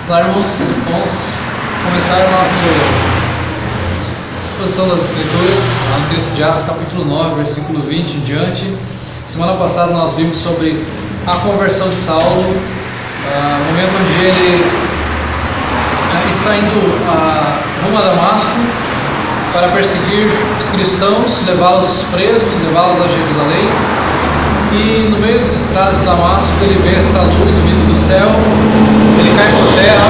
Olá, irmãos, vamos começar a nossa exposição das Escrituras, no texto de Atos, capítulo 9, versículo 20 em diante. Semana passada nós vimos sobre a conversão de Saulo, o momento onde ele está indo rumo a Damasco para perseguir os cristãos, levá-los presos, levá-los a Jerusalém. E no meio das estradas de Damasco ele vê esta luz vindo do céu, ele cai por terra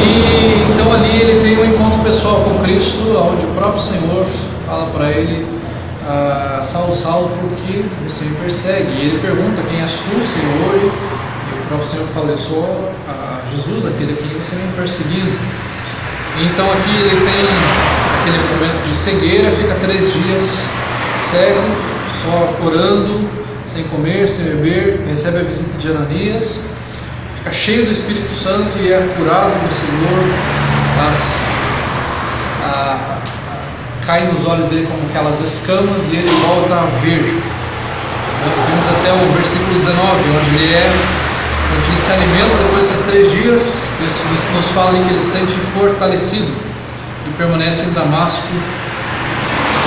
e então ali ele tem um encontro pessoal com Cristo, onde o próprio Senhor fala para ele: Saulo, Saulo, por que você me persegue? E ele pergunta: quem és tu, Senhor? E o próprio Senhor fala: eu sou Jesus, aquele a quem você vem perseguindo. E então aqui ele tem aquele momento de cegueira, fica 3 dias cego, só orando, sem comer, sem beber, recebe a visita de Ananias, fica cheio do Espírito Santo e é curado pelo Senhor. Caem nos olhos dele como aquelas escamas e ele volta a ver. Vimos até o versículo 19, onde ele se alimenta depois desses 3 dias. O texto nos fala ali que ele se sente fortalecido e permanece em Damasco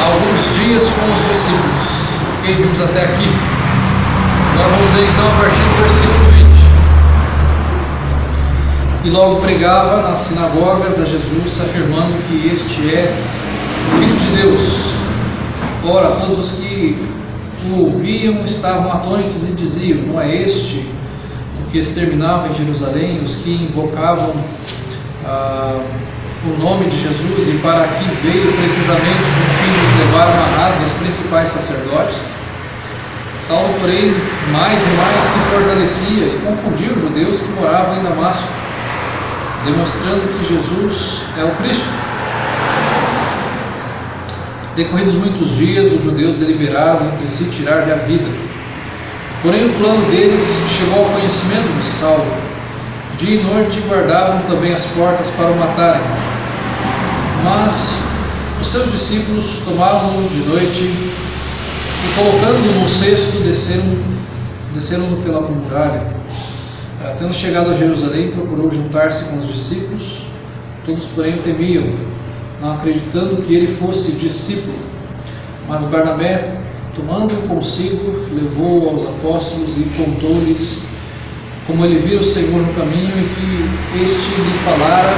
alguns dias com os discípulos. Ok, vimos até aqui. Agora vamos ler então a partir do versículo 20. E logo pregava nas sinagogas a Jesus, afirmando que este é o Filho de Deus. Ora, todos os que o ouviam estavam atônitos e diziam: não é este o que exterminava em Jerusalém os que invocavam o nome de Jesus, e para aqui veio precisamente com o fim de os levar amarrados aos principais sacerdotes? Saulo, porém, mais e mais se fortalecia e confundia os judeus que moravam em Damasco, demonstrando que Jesus é o Cristo. Decorridos muitos dias, os judeus deliberaram entre si tirar-lhe a vida. Porém, o plano deles chegou ao conhecimento de Saulo. Dia e noite guardavam também as portas para o matarem. Mas os seus discípulos tomaram-no de noite e, colocando-o num cesto, desceram-no pela muralha. Tendo chegado a Jerusalém, procurou juntar-se com os discípulos. Todos, porém, o temiam, não acreditando que ele fosse discípulo. Mas Barnabé, tomando-o consigo, levou-o aos apóstolos e contou-lhes como ele vira o Senhor no caminho e que este lhe falara,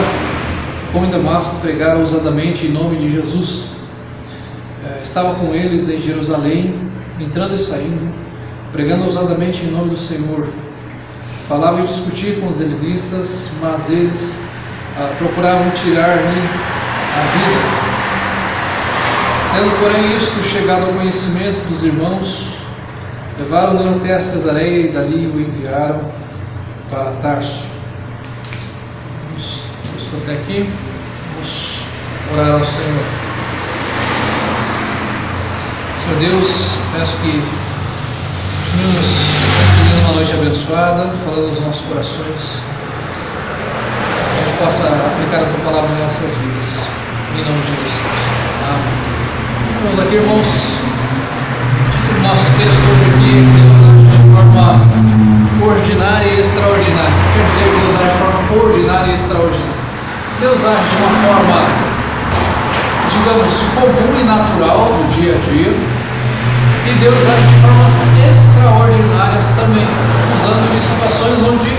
como em Damasco pregara ousadamente em nome de Jesus. Estava com eles em Jerusalém, entrando e saindo, pregando ousadamente em nome do Senhor. Falava e discutia com os helenistas, mas eles procuravam tirar-lhe a vida. Tendo, porém, isto chegado ao conhecimento dos irmãos, levaram-no até a Cesareia e dali o enviaram para Tarso. Isso até aqui. Vamos orar ao Senhor. Senhor Deus, peço que continue nos concedendo uma noite abençoada, falando aos nossos corações, que a gente possa aplicar a tua palavra em nossas vidas, em nome de Jesus Cristo. Amém. Vamos aqui, irmãos. O título do nosso texto hoje aqui: Deus age de forma ordinária e extraordinária. Quer dizer que Deus age de forma ordinária e extraordinária. Deus age de uma forma, digamos, comum e natural do dia a dia, e Deus age de formas extraordinárias também, usando de situações onde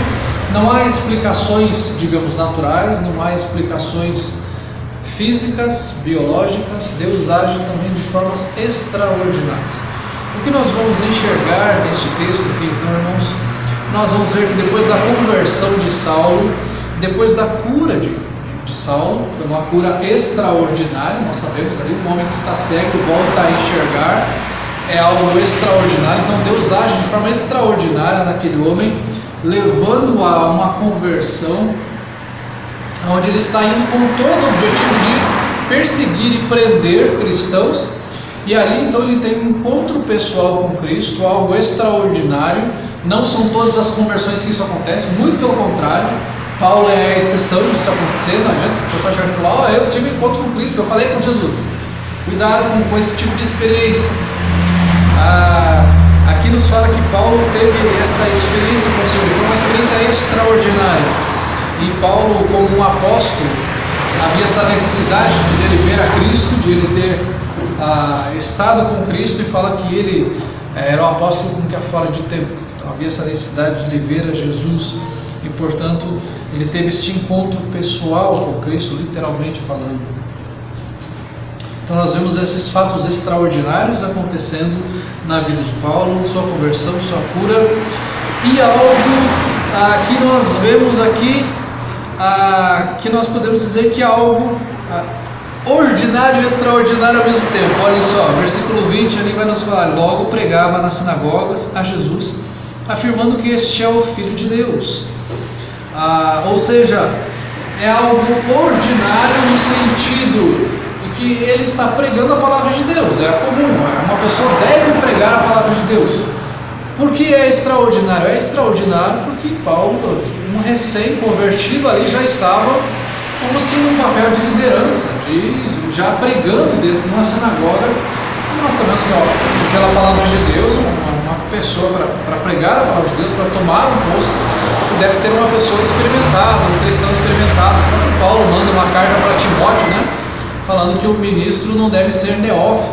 não há explicações, digamos, naturais, não há explicações físicas, biológicas. Deus age também de formas extraordinárias. O que nós vamos enxergar neste texto aqui, então, irmãos, nós vamos ver que depois da conversão de Saulo, depois da cura de Saulo, foi uma cura extraordinária. Nós sabemos ali, um homem que está cego volta a enxergar, é algo extraordinário. Então Deus age de forma extraordinária naquele homem, levando-o a uma conversão, onde ele está indo com todo o objetivo de perseguir e prender cristãos. E ali então ele tem um encontro pessoal com Cristo, algo extraordinário. Não são todas as conversões que isso acontece, muito pelo contrário. Paulo é a exceção disso acontecer. Não adianta o pessoal chegar e falar: eu tive um encontro com Cristo, eu falei com Jesus. Cuidado com esse tipo de experiência. Aqui nos fala que Paulo teve esta experiência com o Senhor, foi uma experiência extraordinária. E Paulo, como um apóstolo, havia esta necessidade de ele ver a Cristo, de ele ter estado com Cristo, e fala que ele era um apóstolo como que fora de tempo. Então havia essa necessidade de ele ver a Jesus, e portanto ele teve este encontro pessoal com Cristo, literalmente falando. Então nós vemos esses fatos extraordinários acontecendo na vida de Paulo, sua conversão, sua cura, e algo que nós vemos aqui, que nós podemos dizer que é algo ordinário e extraordinário ao mesmo tempo. Olha só, versículo 20 ali vai nos falar: logo pregava nas sinagogas a Jesus, afirmando que este é o Filho de Deus. Ou seja, é algo ordinário no sentido que ele está pregando a palavra de Deus. É comum, uma pessoa deve pregar a palavra de Deus. Por que é extraordinário? É extraordinário porque Paulo, um recém-convertido ali, já estava como se num papel de liderança, já pregando dentro de uma sinagoga. E nós sabemos que pela palavra de Deus, uma pessoa para pregar a palavra de Deus, para tomar um posto, deve ser uma pessoa experimentada, um cristão experimentado. O próprio Paulo manda uma carta para Timóteo, né, falando que o ministro não deve ser neófito.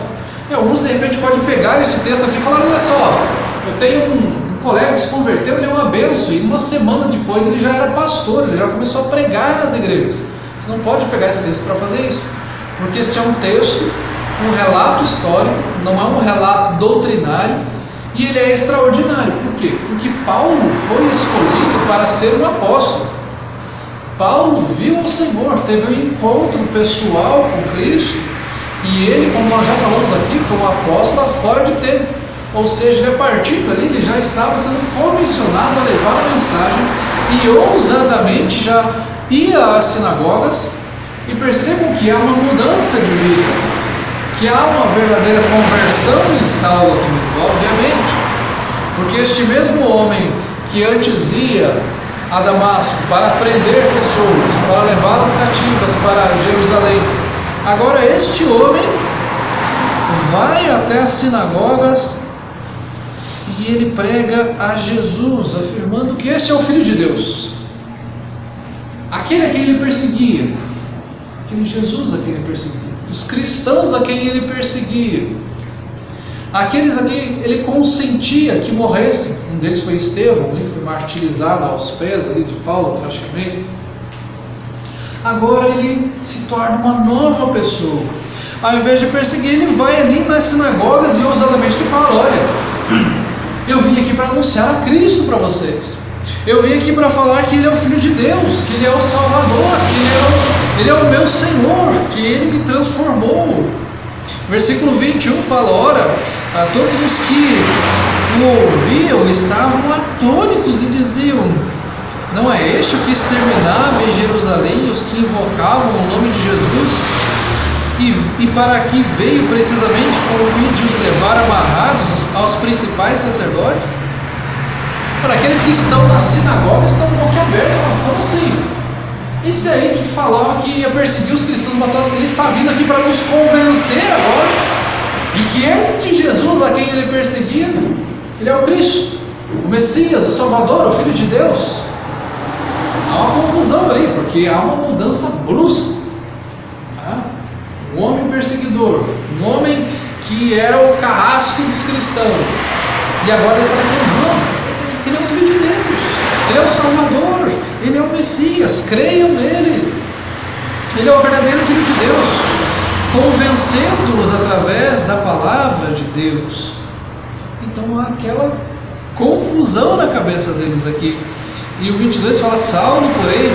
E alguns de repente podem pegar esse texto aqui e falar: olha só, eu tenho um colega que se converteu, ele é uma bênção, e uma semana depois ele já era pastor, ele já começou a pregar nas igrejas. Você não pode pegar esse texto para fazer isso, porque este é um texto, um relato histórico, não é um relato doutrinário, e ele é extraordinário. Por quê? Porque Paulo foi escolhido para ser um apóstolo. Paulo viu o Senhor, teve um encontro pessoal com Cristo, e ele, como nós já falamos aqui, foi um apóstolo fora de tempo. Ou seja, a partir dali ele já estava sendo comissionado a levar a mensagem, e ousadamente já ia às sinagogas. E percebam que há uma mudança de vida, que há uma verdadeira conversão em Saulo aqui mesmo, obviamente, porque este mesmo homem que antes ia a Damasco para prender pessoas, para levá-las cativas para Jerusalém, agora este homem vai até as sinagogas e ele prega a Jesus, afirmando que este é o Filho de Deus, aquele a quem ele perseguia, aquele Jesus a quem ele perseguia, os cristãos a quem ele perseguia, aqueles a quem ele consentia que morressem. Um deles foi Estevão, ele foi martirizado aos pés ali de Paulo praticamente. Agora ele se torna uma nova pessoa. Ao invés de perseguir, ele vai ali nas sinagogas e ousadamente ele fala: olha, eu vim aqui para anunciar a Cristo para vocês. Eu vim aqui para falar que Ele é o Filho de Deus, que Ele é o Salvador, que Ele é o meu Senhor, que Ele me transformou. Versículo 21 fala: ora, a todos os que o ouviam estavam atônitos e diziam: não é este o que exterminava em Jerusalém os que invocavam o nome de Jesus? E para aqui veio precisamente com o fim de os levar amarrados aos principais sacerdotes? Para aqueles que estão na sinagoga, estão com boca aberta, como assim? Esse aí que falava que ia perseguir os cristãos, ele está vindo aqui para nos convencer agora de que este Jesus a quem ele perseguia, ele é o Cristo, o Messias, o Salvador, o Filho de Deus. Há uma confusão ali, porque há uma mudança brusca. Um homem perseguidor, um homem que era o carrasco dos cristãos, e agora ele está falando: não, Ele é o Filho de Deus, Ele é o Salvador, Ele é o Messias, creiam nele, Ele é o verdadeiro Filho de Deus, convencendo-os através da palavra de Deus. Então há aquela confusão na cabeça deles aqui. E o 22 fala: Saulo, porém,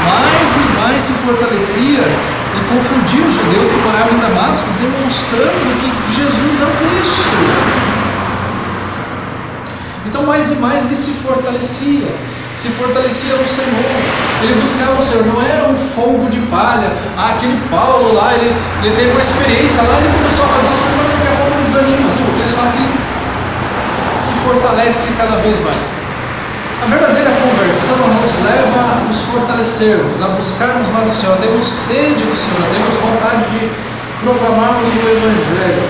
mais e mais se fortalecia e confundia os judeus que moravam em Damasco, demonstrando que Jesus é o Cristo. Então mais e mais ele se fortalecia no Senhor, ele buscava o Senhor. Não era um fogo de palha. Aquele Paulo lá, ele teve uma experiência lá, ele começou a fazer isso, mas daqui a pouco ele desanima. Não, o texto fala que ele se fortalece cada vez mais. A verdadeira conversão nos leva a nos fortalecermos, a buscarmos mais o Senhor. Temos sede do Senhor, temos vontade de proclamarmos o Evangelho.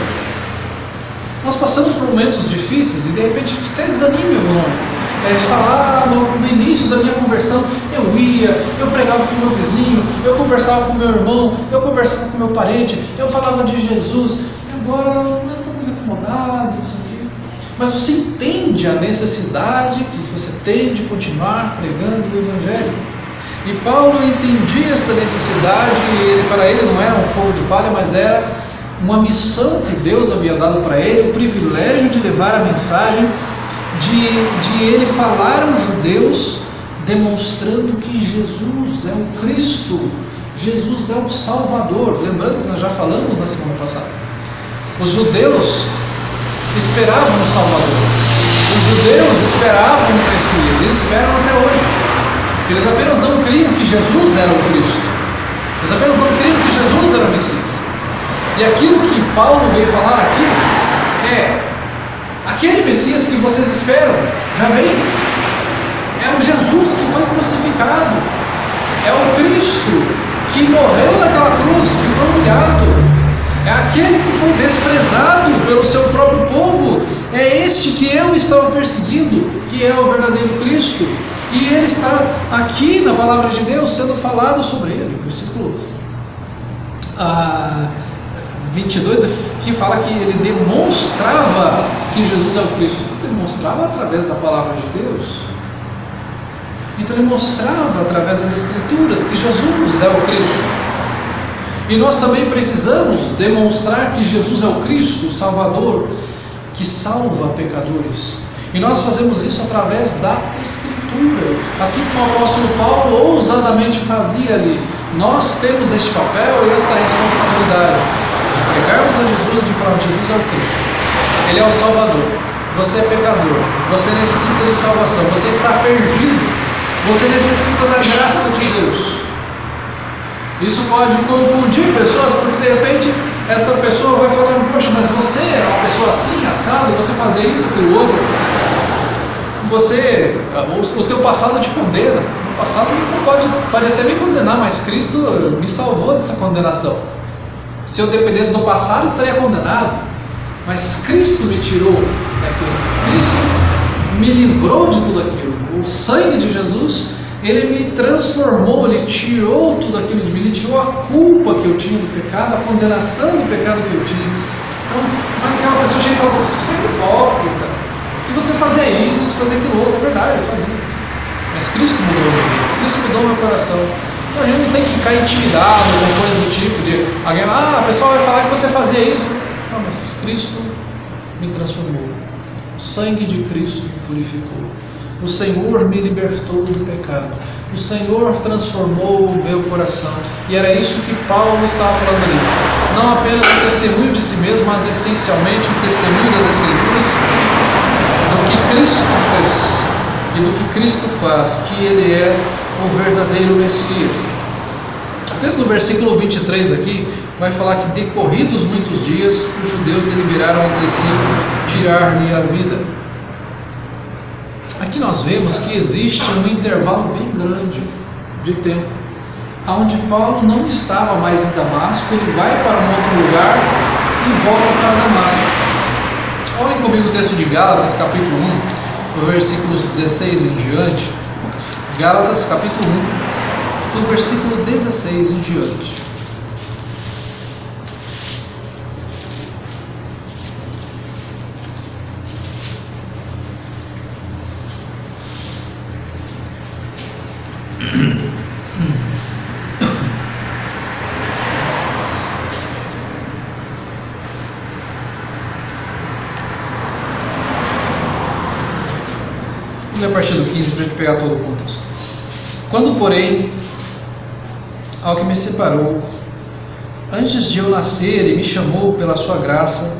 Nós passamos por momentos difíceis e de repente a gente até desanima em alguns momentos. A gente fala, no início da minha conversão, eu pregava com o meu vizinho, eu conversava com o meu irmão, eu conversava com o meu parente, eu falava de Jesus, e agora eu estou mais acomodado, isso aqui. Mas você entende a necessidade que você tem de continuar pregando o Evangelho. E Paulo entendia esta necessidade, e para ele não era um fogo de palha, mas era uma missão que Deus havia dado para ele, o privilégio de levar a mensagem, de ele falar aos judeus, demonstrando que Jesus é o Cristo, Jesus é o Salvador. Lembrando que nós já falamos na semana passada, os judeus esperavam um Salvador, os judeus esperavam um Messias, e esperam até hoje. Eles apenas não criam que Jesus era o Cristo, eles apenas não criam que Jesus era o Messias. E aquilo que Paulo veio falar aqui é: aquele Messias que vocês esperam já veio, é o Jesus que foi crucificado, é o Cristo que morreu naquela cruz, que foi humilhado, é aquele que foi desprezado pelo seu próprio povo, é este que eu estava perseguindo, que é o verdadeiro Cristo. E ele está aqui na palavra de Deus sendo falado sobre ele. Versículo 22, que fala que ele demonstrava que Jesus é o Cristo. Demonstrava através da palavra de Deus. Então ele mostrava através das Escrituras que Jesus é o Cristo. E nós também precisamos demonstrar que Jesus é o Cristo, o Salvador, que salva pecadores. E nós fazemos isso através da Escritura. Assim como o apóstolo Paulo ousadamente fazia ali. Nós temos este papel e esta responsabilidade de pregarmos a Jesus, de falar: Jesus é o Cristo, Ele é o Salvador, você é pecador, você necessita de salvação, você está perdido, você necessita da graça de Deus. Isso pode confundir pessoas, porque de repente esta pessoa vai falar: poxa, mas você é uma pessoa assim, assado, você fazer isso, aquilo outro, o teu passado te condena. O passado pode até me condenar, mas Cristo me salvou dessa condenação. Se eu dependesse do passado, estaria condenado, mas Cristo me tirou daquilo, Cristo me livrou de tudo aquilo. O sangue de Jesus, Ele me transformou, Ele tirou tudo aquilo de mim, Ele tirou a culpa que eu tinha do pecado, a condenação do pecado que eu tinha. Então, mas aquela pessoa chega e fala: você é hipócrita, que você fazia isso, fazia aquilo outro. É verdade, eu fazia, mas Cristo mudou minha vida, Cristo mudou meu coração. Então a gente não tem que ficar intimidado com coisa do tipo de alguém, a pessoa vai falar que você fazia isso. Não, mas Cristo me transformou, o sangue de Cristo me purificou, o Senhor me libertou do pecado, o Senhor transformou o meu coração. E era isso que Paulo estava falando ali, não apenas o testemunho de si mesmo, mas essencialmente o testemunho das Escrituras do que Cristo fez e do que Cristo faz, que Ele é o verdadeiro Messias. O texto do versículo 23 aqui vai falar que, decorridos muitos dias, os judeus deliberaram entre si tirar-lhe a vida. Aqui nós vemos que existe um intervalo bem grande de tempo, onde Paulo não estava mais em Damasco, ele vai para um outro lugar e volta para Damasco. Olhem comigo o texto de Gálatas, capítulo 1, versículos 16 em diante. Gálatas, capítulo 1, do versículo 16 em diante. A partir do 15 para a gente pegar todo o contexto. Quando, porém, ao que me separou, antes de eu nascer, e me chamou pela sua graça,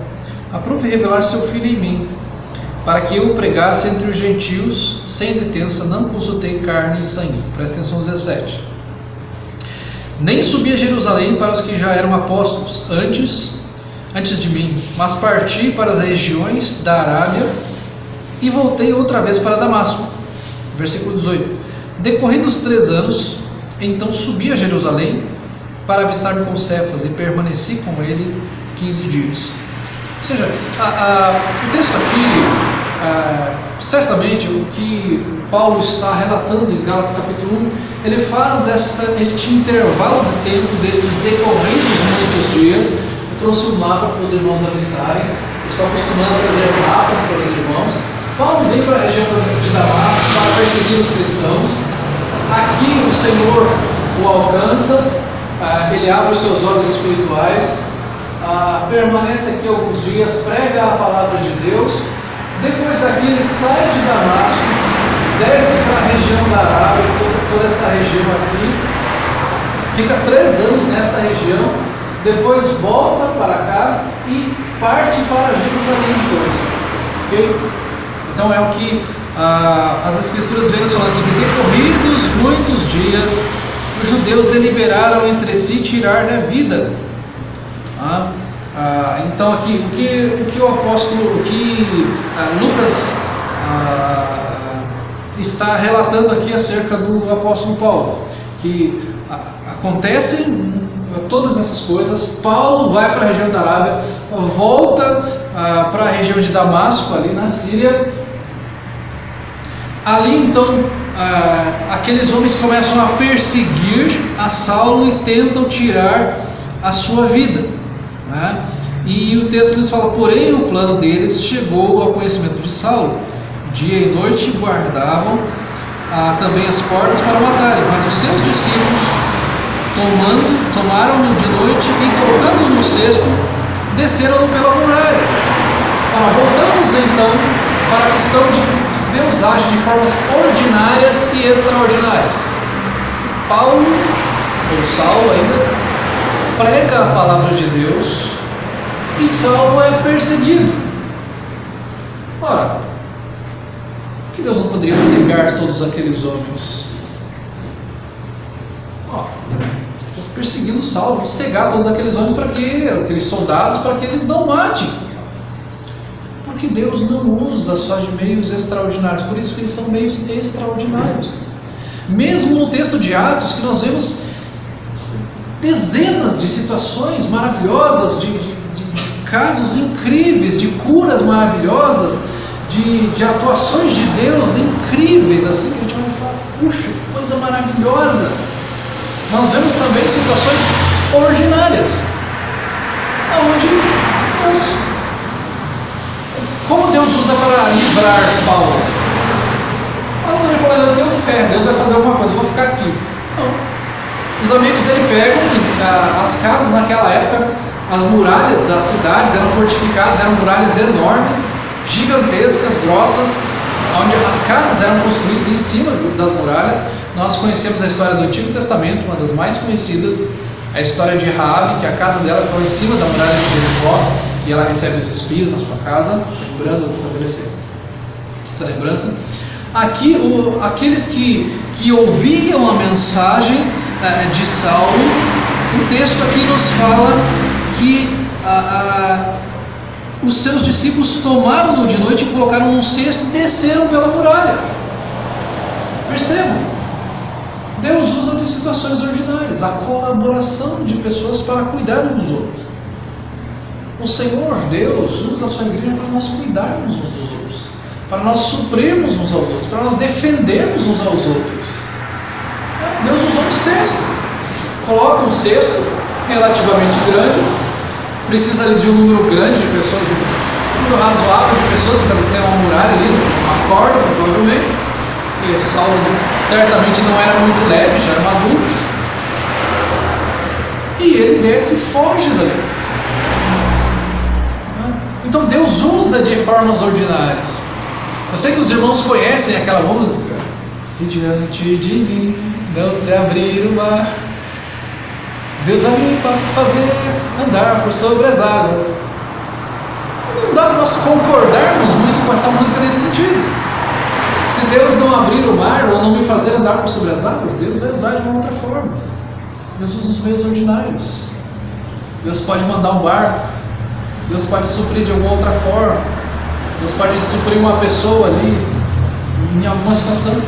aprove revelar seu Filho em mim, para que eu o pregasse entre os gentios, sem detença, não consultei carne e sangue. Presta atenção, 17. Nem subi a Jerusalém para os que já eram apóstolos, antes de mim, mas parti para as regiões da Arábia, e voltei outra vez para Damasco. Versículo 18. Decorridos 3 anos, então subi a Jerusalém para avistar-me com Cefas, e permaneci com ele 15 dias. Ou seja, o texto aqui, certamente o que Paulo está relatando em Gálatas capítulo 1, ele faz este intervalo de tempo desses decorrentes muitos dias. Eu trouxe um mapa para os irmãos avistarem. Eu estou acostumado a trazer mapas para os irmãos. Paulo vem para a região de Damasco para perseguir os cristãos. Aqui o Senhor o alcança, ele abre os seus olhos espirituais, permanece aqui alguns dias, prega a palavra de Deus. Depois daqui ele sai de Damasco, desce para a região da Arábia, toda essa região aqui, fica 3 anos nesta região, depois volta para cá e parte para Jerusalém depois. Okay? Então é o que as Escrituras vêm nos falando aqui, que decorridos muitos dias, os judeus deliberaram entre si tirar-lhe a vida. Então aqui, o que o apóstolo, o que Lucas está relatando aqui acerca do apóstolo Paulo, que acontecem todas essas coisas. Paulo vai para a região da Arábia, volta para a região de Damasco, ali na Síria. Ali então aqueles homens começam a perseguir a Saulo e tentam tirar a sua vida, né? E o texto nos fala: porém o plano deles chegou ao conhecimento de Saulo. Dia e noite guardavam também as portas para matarem, mas os seus discípulos, tomaram-no de noite e, colocando-no no cesto, desceram-no pela muralha. Voltamos então para a questão de Deus age de formas ordinárias e extraordinárias. Paulo, ou Saulo ainda, prega a palavra de Deus e Saulo é perseguido. Ora, que Deus não poderia cegar todos aqueles homens? Perseguindo Saulo, cegar todos aqueles homens para que, aqueles soldados, para que eles não matem. Porque Deus não usa só de meios extraordinários, por isso que eles são meios extraordinários. Mesmo no texto de Atos, que nós vemos dezenas de situações maravilhosas, de casos incríveis, de curas maravilhosas, de atuações de Deus incríveis, assim que a gente vai falar, puxa, que coisa maravilhosa. Nós vemos também situações ordinárias, onde Deus, como Deus usa para livrar Paulo? Paulo ele falou: eu tenho fé, Deus vai fazer alguma coisa, eu vou ficar aqui. Não. Os amigos dele pegam as casas naquela época, as muralhas das cidades eram fortificadas, eram muralhas enormes, gigantescas, grossas, onde as casas eram construídas em cima das muralhas. Nós conhecemos a história do Antigo Testamento, uma das mais conhecidas, a história de Raabe, que a casa dela foi em cima da muralha de Jericó, e ela recebe os espias na sua casa, fazendo essa lembrança. Aqui, aqueles que ouviam a mensagem de Saulo, o texto aqui nos fala que os seus discípulos tomaram-no de noite e colocaram num cesto e desceram pela muralha. Percebam, Deus usa de situações ordinárias, a colaboração de pessoas para cuidar uns dos outros. O Senhor Deus usa a sua igreja para nós cuidarmos uns dos outros, para nós suprirmos uns aos outros, para nós defendermos uns aos outros. Deus usou um cesto, coloca um cesto relativamente grande, precisa ali de um número grande de pessoas, de um número razoável de pessoas para descer uma muralha ali, uma corda provavelmente, e Saulo certamente não era muito leve, já era um adulto, e ele desce e foge dali. Então Deus usa de formas ordinárias. Eu sei que os irmãos conhecem aquela música: se diante de mim não se abrir o mar, Deus vai me fazer andar por sobre as águas. Não dá para nós concordarmos muito com essa música nesse sentido. Se Deus não abrir o mar ou não me fazer andar por sobre as águas, Deus vai usar de uma outra forma. Deus usa os meios ordinários. Deus pode mandar um barco, Deus pode suprir de alguma outra forma, Deus pode suprir uma pessoa ali em alguma situação.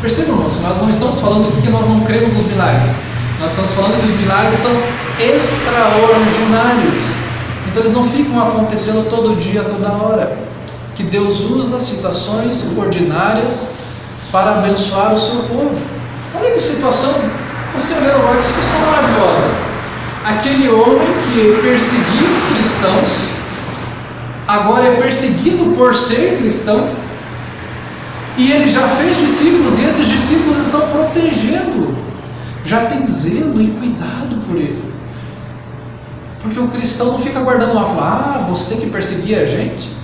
Percebam, irmãos, nós não estamos falando aqui que nós não cremos nos milagres. Nós estamos falando que os milagres são extraordinários. Então eles não ficam acontecendo todo dia, toda hora. Que Deus usa situações ordinárias para abençoar o seu povo. Olha que situação, você olhando agora, que situação maravilhosa. Aquele homem que perseguia os cristãos, agora é perseguido por ser cristão, e ele já fez discípulos, e esses discípulos estão protegendo, já tem zelo e cuidado por ele. Porque o cristão não fica guardando lá e fala: você que perseguia a gente,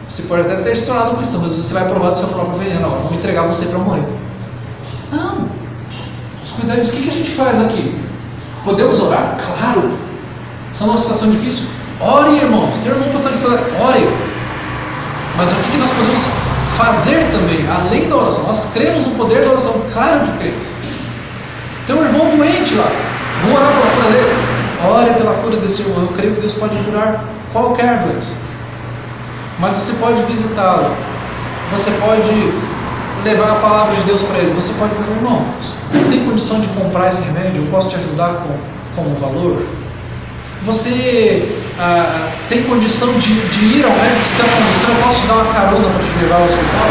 você pode até ter se tornado cristão, mas você vai provar do seu próprio veneno, agora vamos entregar você para morrer. Não. Os cuidados, o que a gente faz aqui? Podemos orar? Claro. Estamos numa situação difícil? Ore, irmãos. Tem um irmão passando dificuldade? Ore. Mas o que nós podemos fazer também, além da oração? Nós cremos no poder da oração? Claro que cremos. Tem um irmão doente lá. Vou orar pela cura dele? Ore pela cura desse irmão. Eu creio que Deus pode curar qualquer doença. Mas você pode visitá-lo. Você pode levar a palavra de Deus para ele. Você pode dizer: irmão, você tem condição de comprar esse remédio? Eu posso te ajudar com o valor? Você tem condição de ir ao médico? Você tem condição? Eu posso te dar uma carona para te levar ao hospital?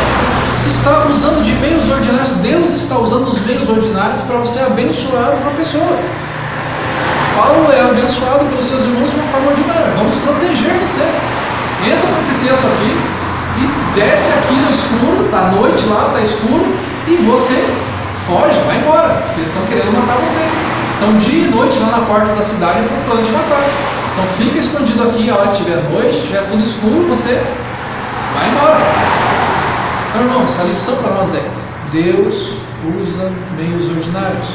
Você está usando de meios ordinários. Deus está usando os meios ordinários para você abençoar uma pessoa. Paulo é abençoado pelos seus irmãos de uma forma ordinária. Vamos proteger você. Entra nesse cesto aqui e desce aqui no escuro, está à noite lá, está escuro, e você foge, vai embora, porque eles estão querendo matar você. Então dia e noite lá na porta da cidade é procurando te matar. Então fica escondido aqui, a hora que tiver noite, tiver tudo escuro, você vai embora. Então, irmãos, a lição para nós é: Deus usa meios ordinários.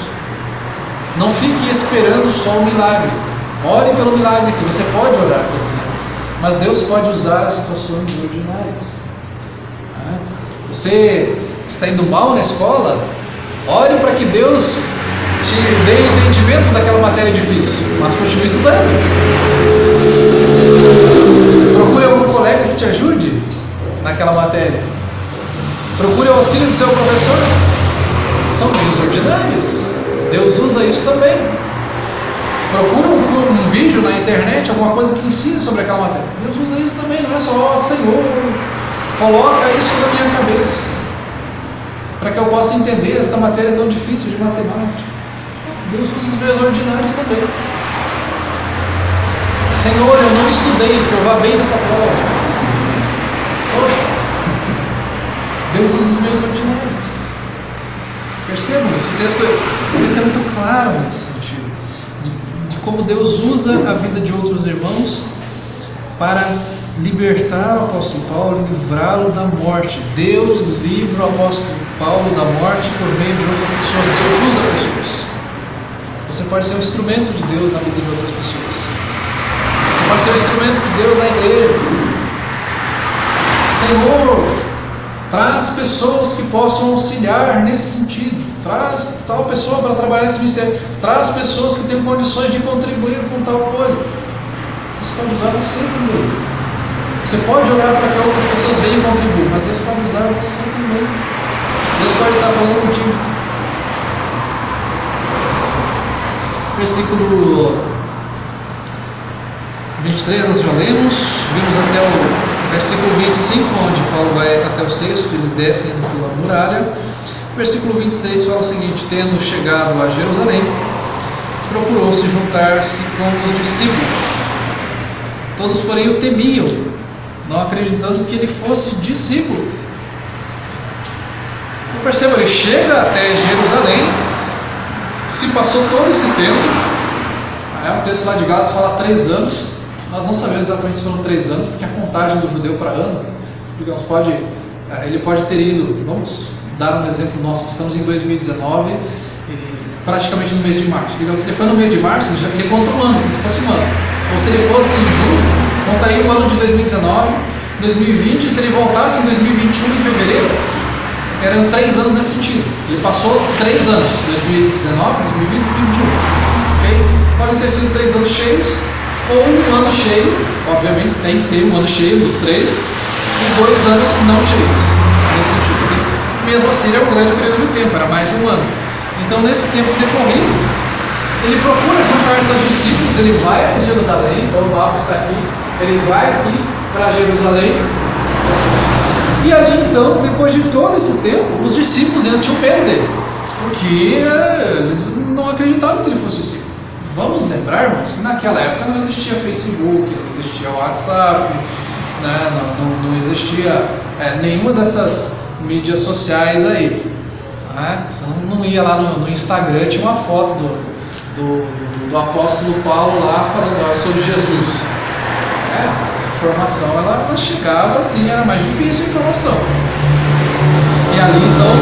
Não fique esperando só o milagre. Ore pelo milagre, se você pode orar pelo milagre. Mas Deus pode usar as situações ordinárias. Você está indo mal na escola? Ore para que Deus te dê entendimento daquela matéria difícil, mas continue estudando. Procure algum colega que te ajude naquela matéria. Procure o auxílio do seu professor. São meios ordinários. Deus usa isso também. Procura um vídeo na internet, alguma coisa que ensine sobre aquela matéria. Deus usa isso também, não é só: Senhor, coloca isso na minha cabeça, para que eu possa entender esta matéria tão difícil de matemática. Deus usa os meios ordinários também. Senhor, eu não estudei, que eu vá bem nessa prova. Poxa, Deus usa os meios ordinários. Percebam isso, o texto é muito claro nesse sentido. Como Deus usa a vida de outros irmãos para libertar o apóstolo Paulo e livrá-lo da morte. Deus livra o apóstolo Paulo da morte por meio de outras pessoas. Deus usa pessoas. Você pode ser um instrumento de Deus na vida de outras pessoas. Você pode ser um instrumento de Deus na igreja. Senhor, traz pessoas que possam auxiliar nesse sentido. Traz tal pessoa para trabalhar nesse ministério. Traz pessoas que têm condições de contribuir com tal coisa. Deus pode usar você também. Você pode orar para que outras pessoas venham contribuir, mas Deus pode usar você também. Deus pode estar falando contigo. Versículo 23 nós já lemos. Vimos até o versículo 25, onde Paulo vai até o 6º, eles descem pela muralha. Versículo 26 fala o seguinte: tendo chegado a Jerusalém, procurou-se juntar-se com os discípulos. Todos, porém, o temiam, não acreditando que ele fosse discípulo. Então, perceba, ele chega até Jerusalém, se passou todo esse tempo. O texto lá de Gálatas fala 3 anos. Nós não sabemos exatamente se foram 3 anos, porque a contagem do judeu para ano, digamos, ele pode ter ido, vamos dar um exemplo nosso, que estamos em 2019, praticamente no mês de março. Digamos, se ele foi no mês de março, ele conta um ano, como se fosse um ano. Ou se ele fosse em julho, contaria o ano de 2019, 2020, se ele voltasse em 2021, em fevereiro, eram 3 anos nesse sentido. Ele passou 3 anos, 2019, 2020 e 2021. Okay? Podem ter sido 3 anos cheios, ou um ano cheio, obviamente tem que ter um ano cheio dos 3, e 2 anos não cheios, nesse sentido. Okay? Mesmo assim, era um grande período de tempo, era mais de um ano. Então, nesse tempo decorrido, ele procura juntar seus discípulos, ele vai até Jerusalém, então o mapa está aqui, ele vai aqui para Jerusalém, e ali então, depois de todo esse tempo, os discípulos ainda tinham medo dele, porque eles não acreditavam que ele fosse discípulo. Vamos lembrar, irmãos, que naquela época não existia Facebook, não existia WhatsApp, né? Não existia nenhuma dessas mídias sociais aí. Né? Você não ia lá no Instagram, tinha uma foto do apóstolo Paulo lá falando: eu sou de Jesus. A informação ela chegava assim, era mais difícil a informação. E ali então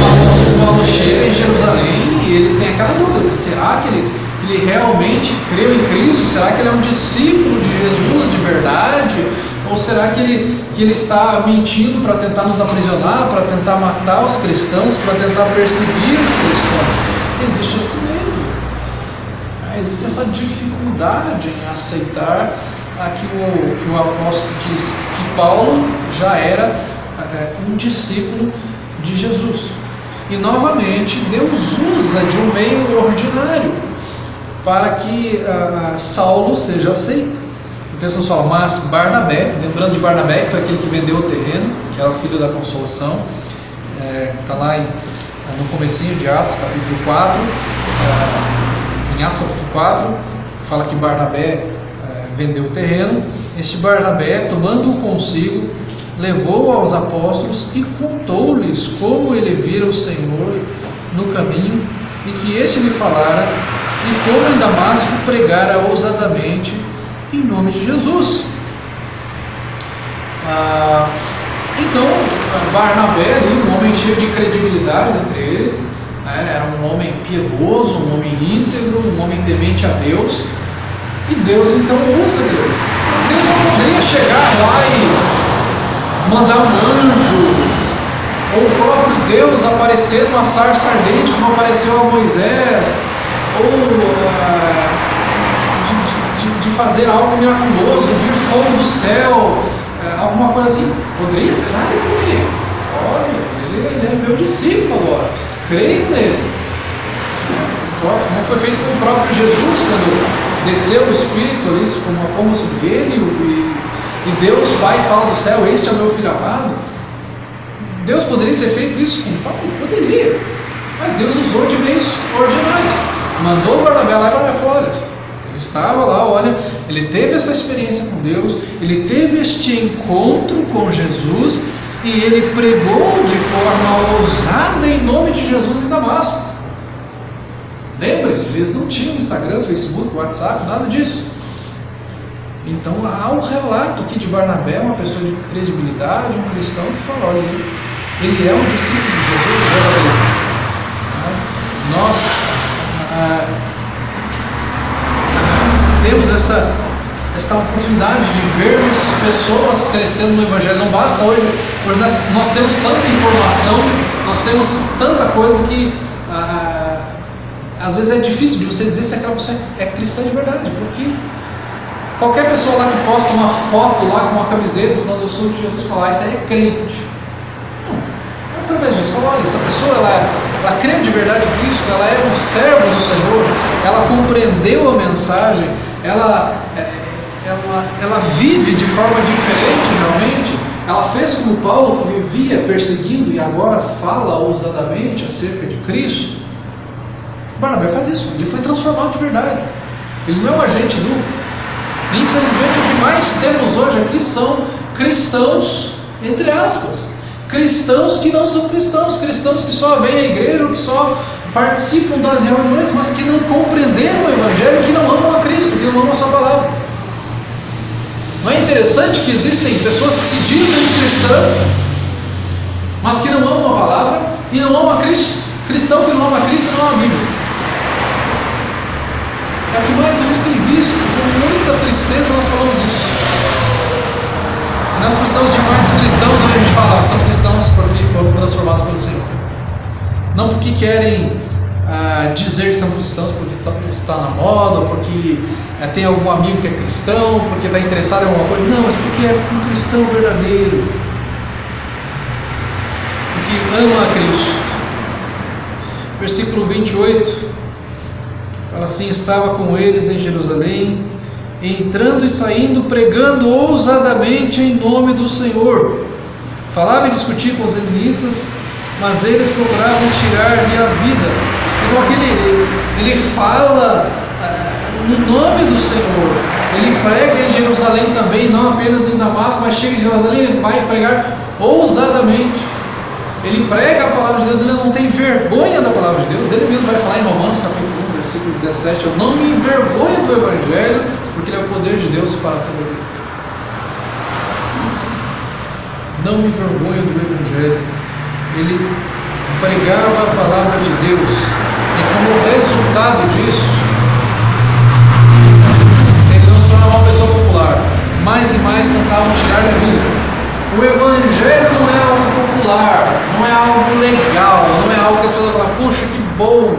o apóstolo Paulo chega em Jerusalém e eles têm aquela dúvida: será que ele realmente creu em Cristo? Será que ele é um discípulo de Jesus de verdade? Ou será que ele está mentindo para tentar nos aprisionar, para tentar matar os cristãos, para tentar perseguir os cristãos? Existe esse medo, existe essa dificuldade em aceitar que o apóstolo diz que Paulo já era um discípulo de Jesus. E novamente Deus usa de um meio ordinário para que Saulo seja aceito. O texto nos fala: mas Barnabé, lembrando de Barnabé, que foi aquele que vendeu o terreno, que era o filho da consolação, está lá no comecinho de Atos, capítulo 4, em Atos capítulo 4, fala que Barnabé vendeu o terreno. Este Barnabé, tomando-o consigo, levou-o aos apóstolos e contou-lhes como ele vira o Senhor no caminho e que este lhe falara, e como em Damasco pregara ousadamente em nome de Jesus. Então Barnabé ali, um homem cheio de credibilidade entre eles, era um homem piedoso, um homem íntegro, um homem temente a Deus, e Deus então usa ele. Deus não poderia chegar lá e mandar um anjo, ou o próprio Deus aparecer numa sarça ardente como apareceu a Moisés, ou de fazer algo miraculoso, vir fogo do céu, alguma coisa assim. Poderia? Claro que poderia. Olha, ele é meu discípulo agora, creio nele. Como foi feito com o próprio Jesus, quando desceu o Espírito ali como uma pomba sobre ele, e Deus Pai fala do céu: este é o meu filho amado. Deus poderia ter feito isso com Paulo? Poderia, mas Deus usou de meios ordinários. Mandou Barnabé lá e Barnabé falou: olha, ele estava lá, olha, ele teve essa experiência com Deus, ele teve este encontro com Jesus, e ele pregou de forma ousada em nome de Jesus em Damasco. Lembre-se, eles não tinham Instagram, Facebook, WhatsApp, nada disso. Então há um relato aqui de Barnabé, uma pessoa de credibilidade, um cristão que fala: olha, ele é um discípulo de Jesus verdadeiro. Nós temos esta oportunidade de vermos pessoas crescendo no Evangelho. Não basta hoje nós temos tanta informação, nós temos tanta coisa que às vezes é difícil de você dizer se aquela pessoa é cristã de verdade, porque qualquer pessoa lá que posta uma foto lá com uma camiseta falando eu sou de Jesus, fala: isso aí é crente. Não, através disso, fala: olha, essa pessoa ela crê de verdade em Cristo, ela é um servo do Senhor, ela compreendeu a mensagem, ela vive de forma diferente realmente. Ela fez como Paulo, que vivia perseguindo e agora fala ousadamente acerca de Cristo. Barnabé faz isso, ele foi transformado de verdade. Ele não é um agente duplo. Infelizmente, o que mais temos hoje aqui são cristãos, entre aspas, cristãos que não são cristãos, cristãos que só vêm à igreja, ou que só participam das reuniões, mas que não compreenderam o Evangelho, que não amam a Cristo, que não amam a sua palavra. Não é interessante que existem pessoas que se dizem cristãs, mas que não amam a palavra e não amam a Cristo? Cristão que não ama a Cristo não ama a Bíblia. É o que mais a gente tem visto, com muita tristeza nós falamos isso. Nós precisamos de mais cristãos, onde a gente fala: são cristãos porque foram transformados pelo Senhor. Não porque querem dizer que são cristãos porque está na moda, ou porque tem algum amigo que é cristão, porque está interessado em alguma coisa. Não, mas porque é um cristão verdadeiro, porque ama a Cristo. Versículo 28, Fala assim: estava com eles em Jerusalém, entrando e saindo, pregando ousadamente em nome do Senhor. Falava e discutia com os helenistas, mas eles procuravam tirar-lhe a vida. Então aqui ele fala no nome do Senhor. Ele prega em Jerusalém também, não apenas em Damasco, mas chega em Jerusalém, ele vai pregar ousadamente. Ele prega a palavra de Deus, ele não tem vergonha da palavra de Deus. Ele mesmo vai falar em Romanos capítulo 1, versículo 17: eu não me envergonho do Evangelho, porque ele é o poder de Deus para todo mundo. Não me envergonho do Evangelho. Ele pregava a palavra de Deus, e como resultado disso, ele não se tornava uma pessoa popular. Mais e mais tentavam tirar-lhe a vida. O Evangelho não é algo popular, não é algo legal, não é algo que as pessoas falam: puxa, que bom,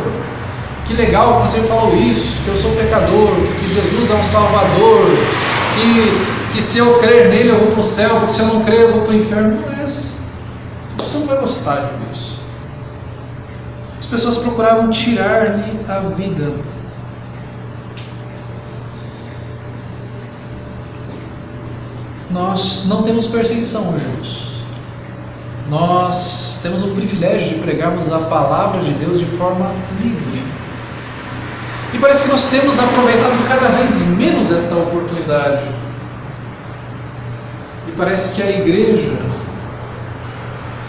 que legal que você falou isso, que eu sou pecador, que Jesus é um Salvador, que se eu crer nele eu vou para o céu, porque se eu não crer eu vou para o inferno. Não é assim. Você não vai gostar disso. As pessoas procuravam tirar-lhe a vida. Nós não temos perseguição hoje, irmãos. Nós temos o privilégio de pregarmos a palavra de Deus de forma livre. E parece que nós temos aproveitado cada vez menos esta oportunidade. E parece que a igreja,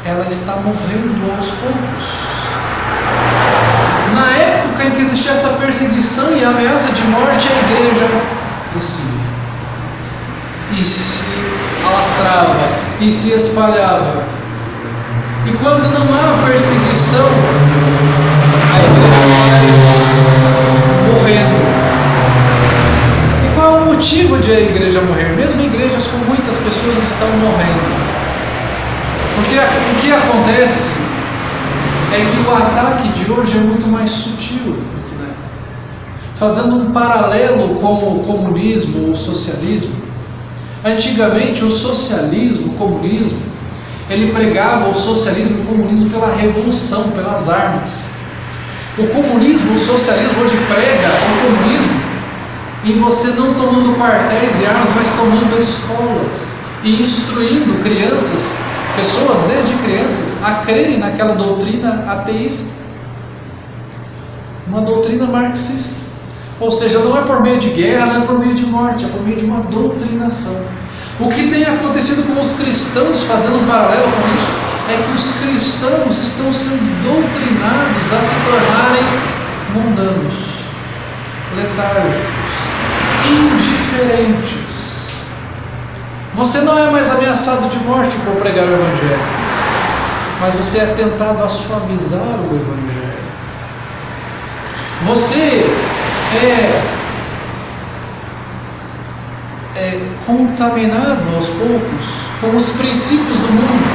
ela está morrendo aos poucos. Na época em que existia essa perseguição e ameaça de morte, a igreja crescia e se alastrava e se espalhava. E quando não há perseguição, a igreja vai morrendo. E qual é o motivo de a igreja morrer? Mesmo igrejas com muitas pessoas estão morrendo. Porque o que acontece é que o ataque de hoje é muito mais sutil. Fazendo um paralelo com o comunismo ou o socialismo, antigamente o socialismo, o comunismo, ele pregava o socialismo e o comunismo pela revolução, pelas armas. O comunismo, o socialismo hoje prega o comunismo em você não tomando quartéis e armas, mas tomando escolas e instruindo crianças, pessoas desde crianças, a crerem naquela doutrina ateísta, uma doutrina marxista. Ou seja, não é por meio de guerra, não é por meio de morte, é por meio de uma doutrinação. O que tem acontecido com os cristãos, fazendo um paralelo com isso, é que os cristãos estão sendo doutrinados a se tornarem mundanos, letárgicos, indiferentes. Você não é mais ameaçado de morte por pregar o Evangelho, mas você é tentado a suavizar o Evangelho. Você é contaminado aos poucos com os princípios do mundo.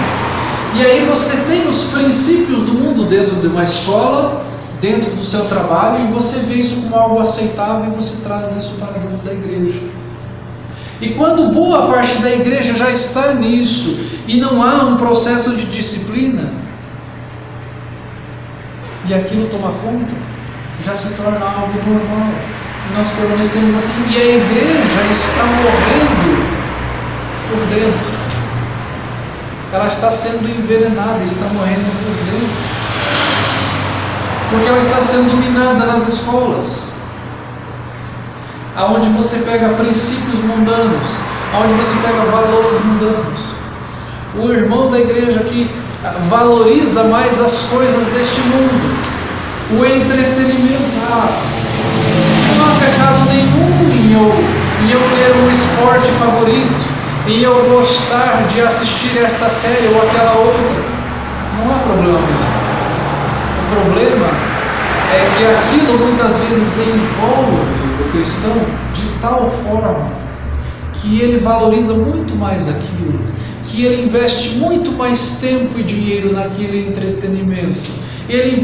E aí você tem os princípios do mundo dentro de uma escola, dentro do seu trabalho, e você vê isso como algo aceitável e você traz isso para dentro da igreja. E quando boa parte da igreja já está nisso e não há um processo de disciplina, e aquilo toma conta, já se torna algo normal. E nós permanecemos assim, e a igreja está morrendo por dentro. Ela está sendo envenenada, está morrendo por dentro. Porque ela está sendo dominada nas escolas, aonde você pega princípios mundanos, aonde você pega valores mundanos. O irmão da igreja que valoriza mais as coisas deste mundo, o entretenimento. Não há pecado nenhum em eu ter um esporte favorito, em eu gostar de assistir esta série ou aquela outra. Não há problema mesmo. O problema é que aquilo muitas vezes envolve o cristão de tal forma que ele valoriza muito mais aquilo, que ele investe muito mais tempo e dinheiro naquele entretenimento. Ele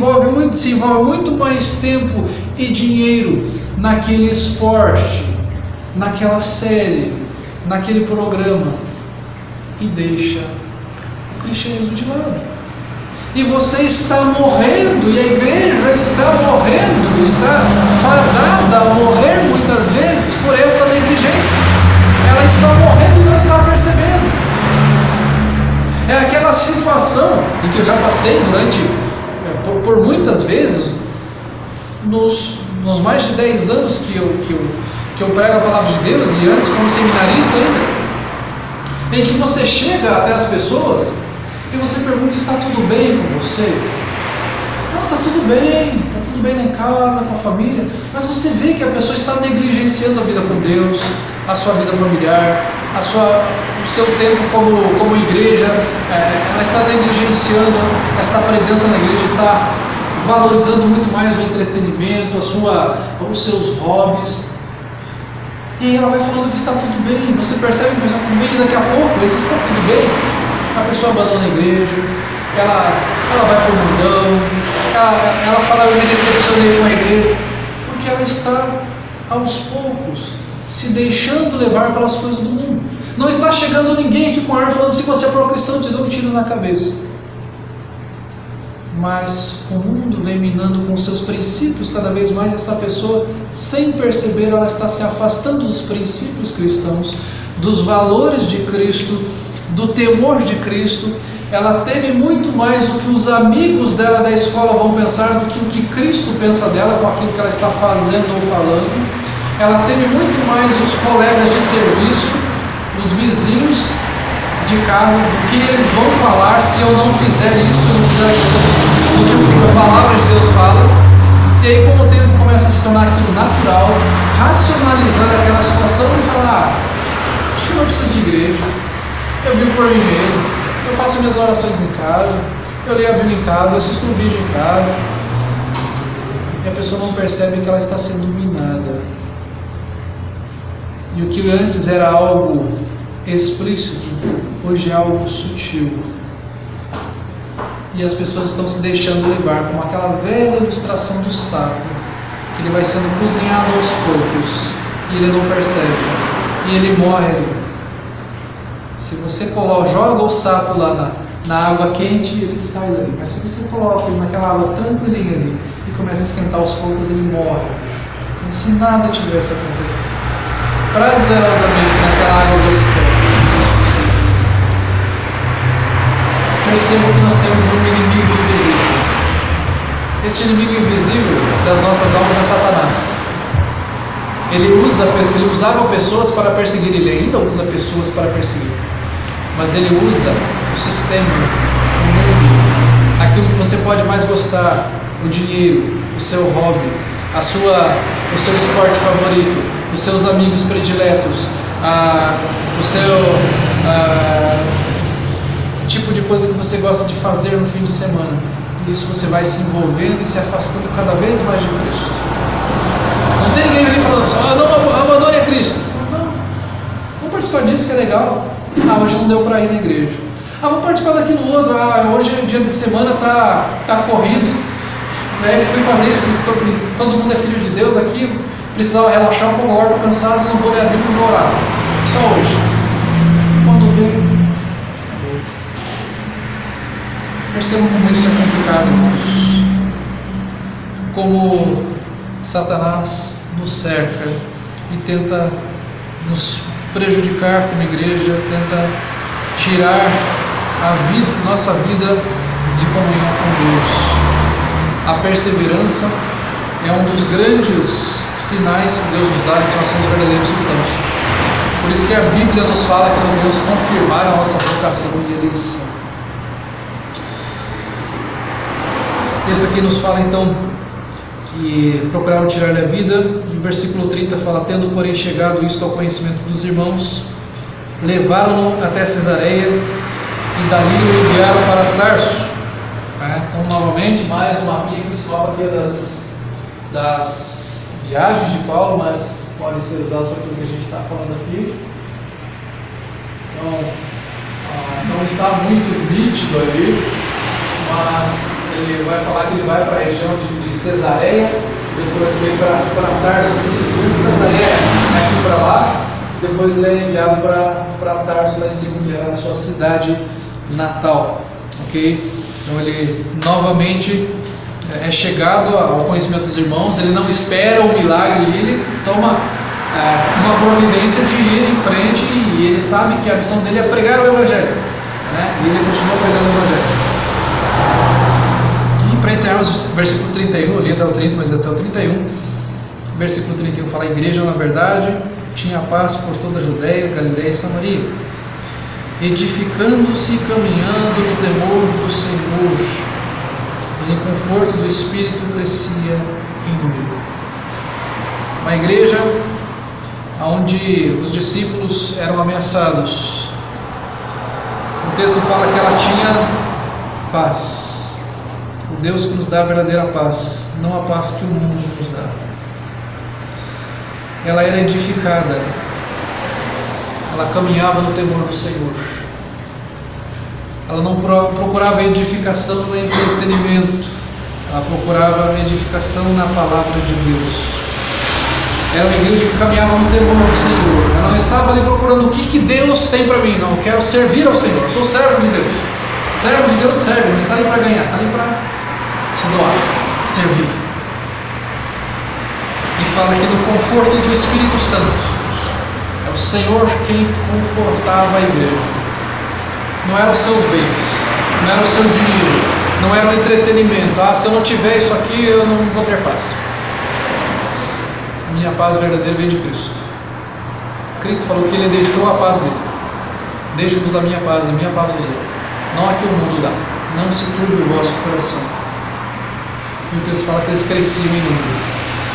se envolve muito mais tempo e dinheiro naquele esporte, naquela série, naquele programa, e deixa o cristianismo de lado. E você está morrendo, e a igreja está morrendo, está fadada a morrer muitas vezes por esta negligência. Ela está morrendo e não está percebendo. É aquela situação em que eu já passei por muitas vezes, nos mais de 10 anos que eu prego a palavra de Deus, e antes como seminarista ainda, em que você chega até as pessoas e você pergunta: está tudo bem com você? Não, está tudo bem lá em casa, com a família, mas você vê que a pessoa está negligenciando a vida com Deus, a sua vida familiar, o seu tempo como igreja, ela está negligenciando esta presença na igreja, está valorizando muito mais o entretenimento, os seus hobbies. E aí ela vai falando que está tudo bem, você percebe que está tudo bem, e daqui a pouco, esse está tudo bem, a pessoa abandona a igreja, ela vai para o mundão, ela fala: eu me decepcionei com a igreja, porque ela está aos poucos se deixando levar pelas coisas do mundo. Não está chegando ninguém aqui com ar falando: se você for cristão, te dou um tiro na cabeça. Mas o mundo vem minando com seus princípios cada vez mais. Essa pessoa, sem perceber, ela está se afastando dos princípios cristãos, dos valores de Cristo, do temor de Cristo. Ela teme muito mais o que os amigos dela da escola vão pensar do que o que Cristo pensa dela com aquilo que ela está fazendo ou falando. Ela teme muito mais os colegas de serviço, os vizinhos de casa, do que eles vão falar se eu não fizer isso, não fizer aquilo, do que o que a palavra de Deus fala. E aí, com o tempo, começa a se tornar aquilo natural, racionalizar aquela situação e falar: acho que eu não preciso de igreja, eu vivo por mim mesmo, eu faço minhas orações em casa, eu leio a Bíblia em casa, eu assisto um vídeo em casa. E a pessoa não percebe que ela está sendo minada. E o que antes era algo explícito, hoje é algo sutil. E as pessoas estão se deixando levar, como aquela velha ilustração do sapo, que ele vai sendo cozinhado aos poucos, e ele não percebe, e ele morre ali. Se você joga o sapo lá na água quente, ele sai dali. Mas se você coloca ele naquela água tranquilinha ali, e começa a esquentar aos poucos, ele morre, como se nada tivesse acontecido, prazerosamente naquela água gostosa. Percebo que nós temos um inimigo invisível. Este inimigo invisível das nossas almas é Satanás. Ele usava pessoas para perseguir, ele ainda usa pessoas para perseguir, mas ele usa o sistema, o mundo, aquilo que você pode mais gostar, o dinheiro, o seu hobby, o seu esporte favorito, os seus amigos prediletos, o seu tipo de coisa que você gosta de fazer no fim de semana. E isso você vai se envolvendo e se afastando cada vez mais de Cristo. Não tem ninguém ali falando: não abandone a Cristo. Não, vamos participar disso que é legal. Hoje não deu para ir na igreja. Vamos participar daquilo outro. Hoje é dia de semana, tá corrido, né? Fui fazer isso porque todo mundo é filho de Deus aqui. Precisava relaxar um pouco, agora estou cansado, não vou ler a Bíblia, não vou orar. Só hoje. Quando vê, acabou. Percebam como isso é complicado, irmãos. Como Satanás nos cerca e tenta nos prejudicar como igreja, tenta tirar nossa vida de comunhão com Deus. A perseverança é um dos grandes sinais que Deus nos dá de que nós somos verdadeiros cristãos. Por isso que a Bíblia nos fala que nós devemos confirmar a nossa vocação e eleição. O texto aqui nos fala então que procuraram tirar-lhe a vida. No versículo 30 fala: tendo porém chegado isto ao conhecimento dos irmãos, levaram-no até Cesareia e dali o enviaram para Tarso. Então, novamente, mais uma mapinha que se mapa aqui das viagens de Paulo, mas podem ser usados para aquilo que a gente está falando aqui. Então, não está muito nítido ali, mas ele vai falar que ele vai para a região de Cesareia, depois vem para Tarso, aqui em Cesareia aqui para baixo, depois ele é enviado para Tarso lá em cima, que é a sua cidade natal. ok? Então ele novamente é chegado ao conhecimento dos irmãos, ele não espera o milagre, ele toma uma providência de ir em frente, e ele sabe que a missão dele é pregar o Evangelho, né? E ele continua pregando o Evangelho. E para encerrarmos, versículo 31, eu li até o 30, mas até o 31, versículo 31 fala: a igreja, na verdade, tinha paz por toda a Judéia, Galiléia e Samaria, edificando-se e caminhando no temor do Senhor, e em conforto do Espírito crescia em número. Uma igreja onde os discípulos eram ameaçados. O texto fala que ela tinha paz. O Deus que nos dá a verdadeira paz, não a paz que o mundo nos dá. Ela era edificada. Ela caminhava no temor do Senhor. Ela não procurava edificação no entretenimento. Ela procurava edificação na palavra de Deus. Era uma igreja que caminhava no temor do Senhor. Ela não estava ali procurando o que Deus tem para mim. Não, eu quero servir ao Senhor. Eu sou servo de Deus. Servo de Deus serve, não está ali para ganhar, está ali para se doar, servir. E fala que no conforto do Espírito Santo, é o Senhor quem confortava a igreja. Não eram os seus bens, não era o seu dinheiro, não era o entretenimento. Se eu não tiver isso aqui, eu não vou ter paz. Minha paz verdadeira vem de Cristo. Cristo falou que Ele deixou a paz dele. Deixo-vos a minha paz vos dou. Não a que o mundo dá. Não se turbe o vosso coração. E o texto fala que eles cresciam em número.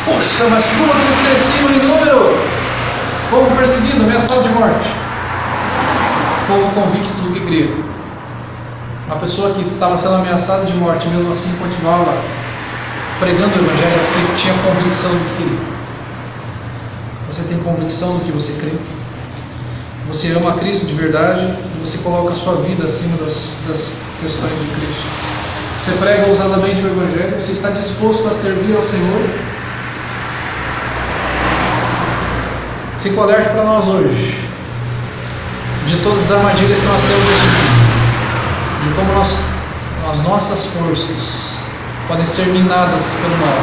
Poxa, mas como que eles cresciam em número? Povo perseguido, ameaçado de morte. Povo convicto do que cria. Uma pessoa que estava sendo ameaçada de morte, mesmo assim continuava pregando o Evangelho, porque tinha convicção do que queria. Você tem convicção do que você crê? Você ama a Cristo de verdade? E você coloca a sua vida acima das questões de Cristo? Você prega ousadamente o Evangelho? Você está disposto a servir ao Senhor? Fico alerta para nós hoje, de todas as armadilhas que nós temos nesse mundo, de como as nossas forças podem ser minadas pelo mal.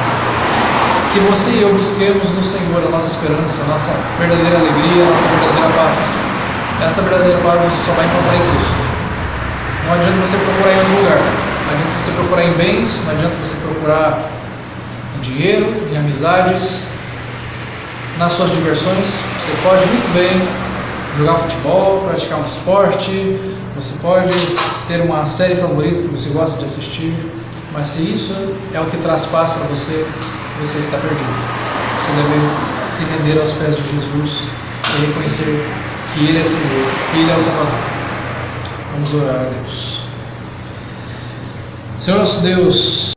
Que você e eu busquemos no Senhor a nossa esperança, a nossa verdadeira alegria, a nossa verdadeira paz. Esta verdadeira paz você só vai encontrar em Cristo. Não adianta você procurar em outro lugar, não adianta você procurar em bens, não adianta você procurar em dinheiro, em amizades, nas suas diversões. Você pode muito bem jogar futebol, praticar um esporte, você pode ter uma série favorita que você gosta de assistir, mas se isso é o que traz paz para você, você está perdido. Você deve se render aos pés de Jesus e reconhecer que Ele é Senhor, que Ele é o Salvador. Vamos orar a Deus. Senhor nosso Deus,